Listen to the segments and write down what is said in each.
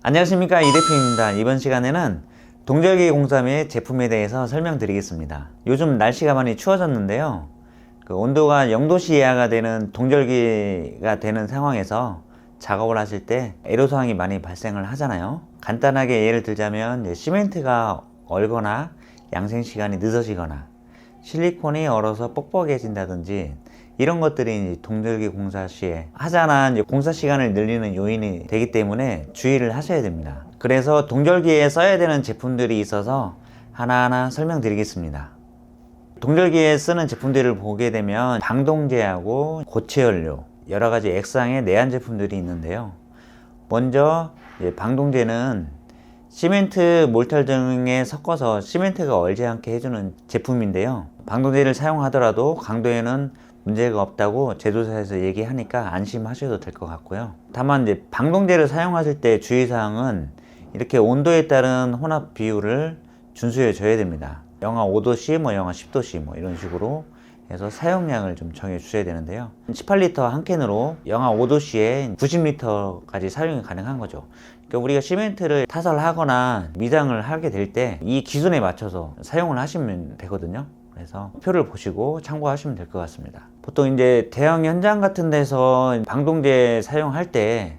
안녕하십니까, 이 대표입니다. 이번 시간에는 동절기 공사 및 제품에 대해서 설명드리겠습니다. 요즘 날씨가 많이 추워졌는데요, 온도가 0도씨 이하가 되는 동절기가 되는 상황에서 작업을 하실 때 애로사항이 많이 발생을 하잖아요. 간단하게 예를 들자면 시멘트가 얼거나 양생 시간이 늦어지거나 실리콘이 얼어서 뻑뻑해진다든지 이런 것들이 동절기 공사 시에 하자나 공사 시간을 늘리는 요인이 되기 때문에 주의를 하셔야 됩니다. 그래서 동절기에 써야 되는 제품들이 있어서 하나하나 설명드리겠습니다. 동절기에 쓰는 제품들을 보게 되면 방동제하고 고체연료, 여러가지 액상의 내한 제품들이 있는데요. 먼저 방동제는 시멘트, 몰탈 등에 섞어서 시멘트가 얼지 않게 해주는 제품인데요. 방동제를 사용하더라도 강도에는 문제가 없다고 제조사에서 얘기하니까 안심하셔도 될 것 같고요. 다만 방동제를 사용하실 때 주의사항은 이렇게 온도에 따른 혼합 비율을 준수해 줘야 됩니다. 영하 5도씨, 영하 10도씨 이런 식으로 해서 사용량을 좀 정해 주셔야 되는데요. 18리터 한 캔으로 영하 5도씨에 90리터까지 사용이 가능한 거죠. 그러니까 우리가 시멘트를 타설하거나 미장을 하게 될 때 이 기준에 맞춰서 사용을 하시면 되거든요. 그래서 표를 보시고 참고하시면 될 것 같습니다. 보통 이제 대형 현장 같은 데서 방동제 사용할 때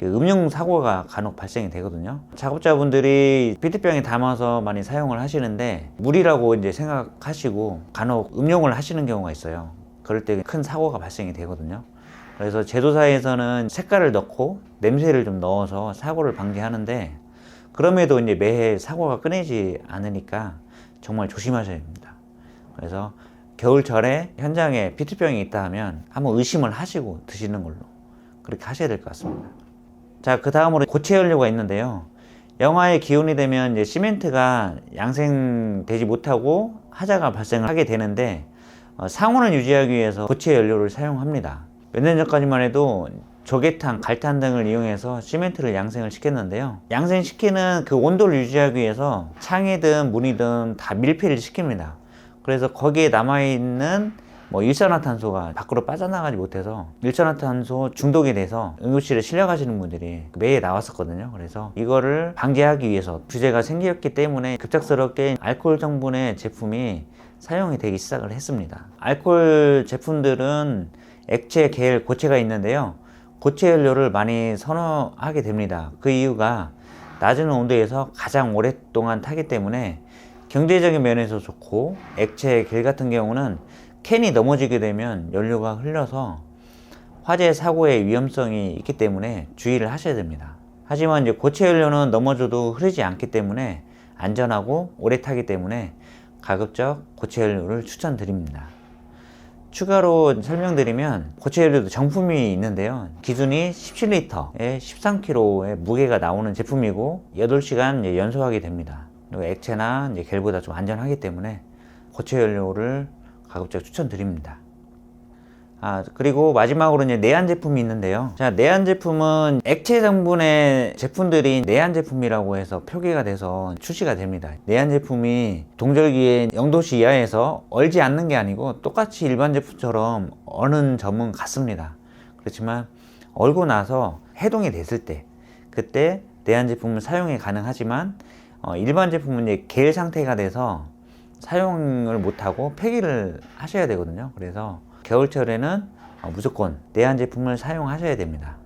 음용 사고가 간혹 발생이 되거든요. 작업자분들이 페트병에 담아서 많이 사용을 하시는데 물이라고 이제 생각하시고 간혹 음용을 하시는 경우가 있어요. 그럴 때 큰 사고가 발생이 되거든요. 그래서 제조사에서는 색깔을 넣고 냄새를 좀 넣어서 사고를 방지하는데, 그럼에도 이제 매해 사고가 끊이지 않으니까 정말 조심하셔야 됩니다. 그래서 겨울철에 현장에 페트병이 있다 하면 한번 의심을 하시고 드시는 걸로 그렇게 하셔야 될 것 같습니다. 자, 그 다음으로 고체연료가 있는데요. 영하의 기온이 되면 이제 시멘트가 양생되지 못하고 하자가 발생을 하게 되는데 상온을 유지하기 위해서 고체연료를 사용합니다. 몇 년 전까지만 해도 조개탄, 갈탄 등을 이용해서 시멘트를 양생을 시켰는데요. 양생시키는 그 온도를 유지하기 위해서 창이든 문이든 다 밀폐를 시킵니다. 그래서 거기에 남아있는 일산화탄소가 밖으로 빠져나가지 못해서 일산화탄소 중독이 돼서 응급실에 실려가시는 분들이 매해 나왔었거든요. 그래서 이거를 방지하기 위해서 규제가 생겼기 때문에 급작스럽게 알코올 성분의 제품이 사용이 되기 시작을 했습니다. 알코올 제품들은 액체, 계열, 고체가 있는데요. 고체 연료를 많이 선호하게 됩니다. 그 이유가 낮은 온도에서 가장 오랫동안 타기 때문에 경제적인 면에서 좋고, 액체, 겔 같은 경우는 캔이 넘어지게 되면 연료가 흘러서 화재 사고의 위험성이 있기 때문에 주의를 하셔야 됩니다. 하지만 이제 고체 연료는 넘어져도 흐르지 않기 때문에 안전하고 오래 타기 때문에 가급적 고체 연료를 추천드립니다. 추가로 설명드리면 고체 연료도 정품이 있는데요. 기준이 17리터에 13kg의 무게가 나오는 제품이고 8시간 연소하게 됩니다. 그리고 액체나 겔보다 좀 안전하기 때문에 고체 연료를 가급적 추천드립니다. 그리고 마지막으로 내한 제품이 있는데요. 자, 내한 제품은 액체 성분의 제품들이 내한 제품이라고 해서 표기가 돼서 출시가 됩니다. 내한 제품이 동절기에 0도씨 이하에서 얼지 않는 게 아니고 똑같이 일반 제품처럼 어는 점은 같습니다. 그렇지만 얼고 나서 해동이 됐을 때 그때 내한 제품을 사용이 가능하지만 일반 제품은 겔 상태가 돼서 사용을 못하고 폐기를 하셔야 되거든요. 그래서 겨울철에는 무조건 내한 제품을 사용하셔야 됩니다.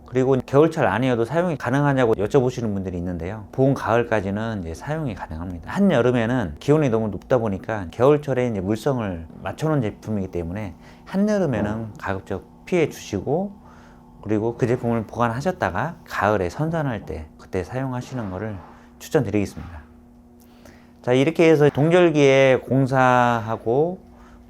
그리고 겨울철 아니어도 사용이 가능하냐고 여쭤보시는 분들이 있는데요. 봄, 가을까지는 사용이 가능합니다. 한여름에는 기온이 너무 높다 보니까 겨울철에 물성을 맞춰놓은 제품이기 때문에 한여름에는 가급적 피해 주시고, 그리고 그 제품을 보관하셨다가 가을에 선선할 때 그때 사용하시는 것을 추천드리겠습니다. 자, 이렇게 해서 동절기에 공사하고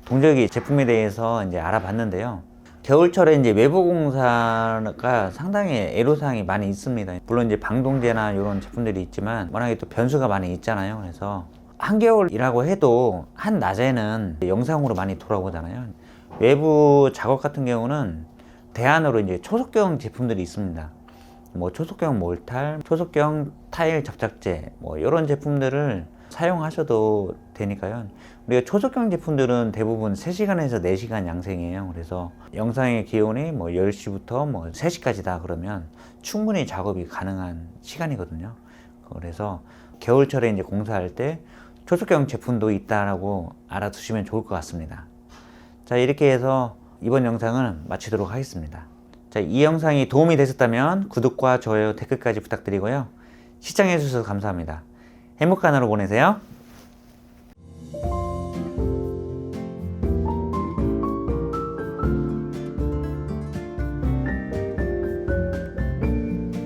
동절기 제품에 대해서 알아봤는데요. 겨울철에 외부 공사가 상당히 애로사항이 많이 있습니다. 물론 방동제나 이런 제품들이 있지만 워낙에 또 변수가 많이 있잖아요. 그래서 한겨울이라고 해도 한낮에는 영상으로 많이 돌아오잖아요. 외부 작업 같은 경우는 대안으로 초속경 제품들이 있습니다. 초속경 몰탈, 초속경 타일 접착제 이런 제품들을 사용하셔도 되니까요. 우리가 초속형 제품들은 대부분 3시간에서 4시간 양생이에요. 그래서 영상의 기온이 뭐 10시부터 뭐 3시까지다 그러면 충분히 작업이 가능한 시간이거든요. 그래서 겨울철에 이제 공사할 때 초속형 제품도 있다라고 알아두시면 좋을 것 같습니다. 자, 이렇게 해서 이번 영상을 마치도록 하겠습니다. 자, 이 영상이 도움이 되셨다면 구독과 좋아요, 댓글까지 부탁드리고요. 시청해주셔서 감사합니다. 행복한 하루 보내세요.